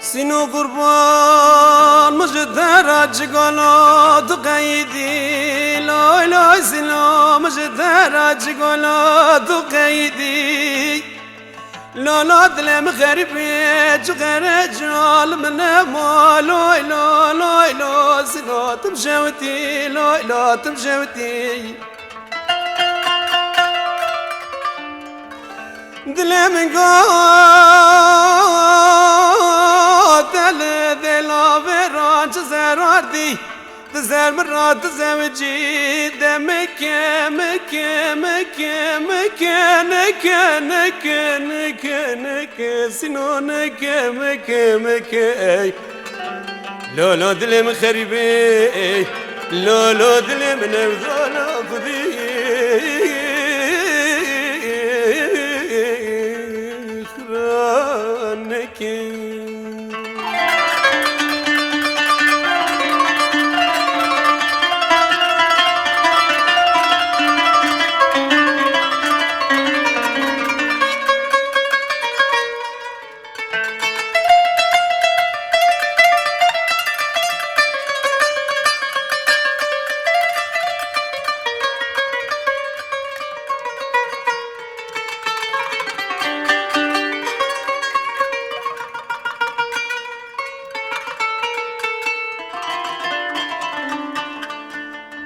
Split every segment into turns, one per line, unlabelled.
سینو قربان مجدر جگالا تو قیدی لای لای سینو مجدر جگالا تو قیدی لالا دلم غریبه جغر جال من ما لای لای لای لای سینو تمشوتي لای لای تمشوتي دلم زراردي تزار مرات تزوجي دمك مك مك مك نك نك نك نك سنونك مك مك لولو دلم خريبي لولو دلم نوزال خذي خرانك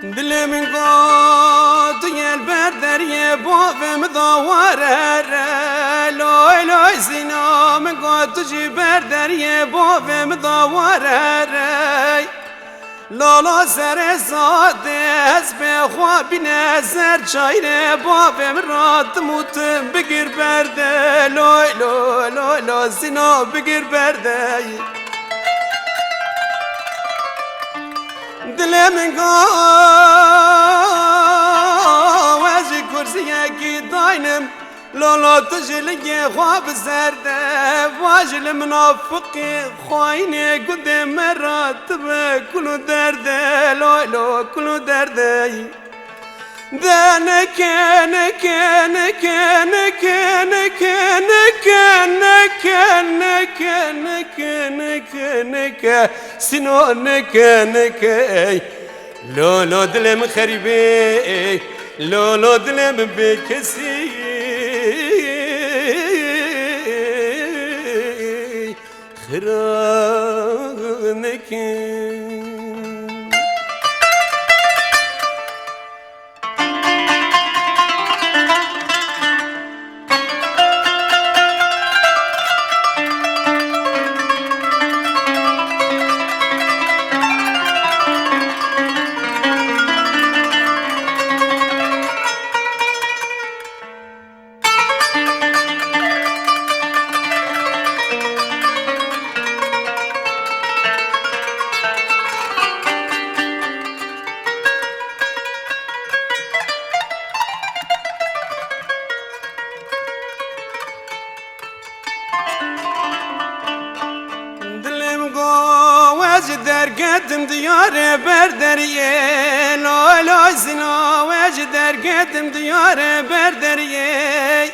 دل من قد البردر يبوف مضوره لوي لوي سينا من قد تجي بردر يبوف مضوره لالا سر ساده به خواب نظر چایر باب مرات موت بگیر برده لوی لوی لوی لوی سینا بگیر برده دل من وزی کرسیکی داینم لالا تجلی خواب زرده واجل منافقی خواینه گد مراتب کلو درده لوی لوی کلو درده دنک نک نک نک نک نک نک نک نک نک نک سینو نک نک لولو دلم خریبه لولو دلم بکسی خرانك وجدر قدم ديار بردريه لا لا زنا وجدر قدم ديار بردريه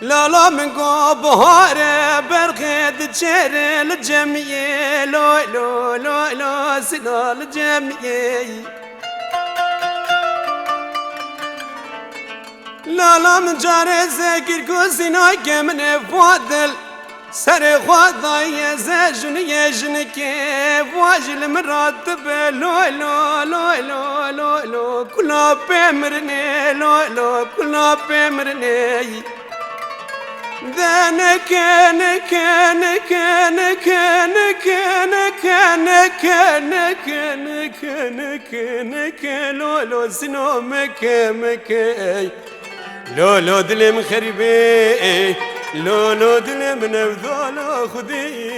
لا لا من بهار برخد شهر الجمية لا لا لا لا زنا الجمية لا لا من جار ذكر كوزنا كمن فادل سر خدای زجن یجن که واجل مراتب لو لو لو لو لو لو کلا بمرنه لو لو کلا بمرنه دنک نک نک نک نک نک نک نک نک نک نک لو لو سنو مک مک لو لو دلم خريبه لولو دلم نوذال خدي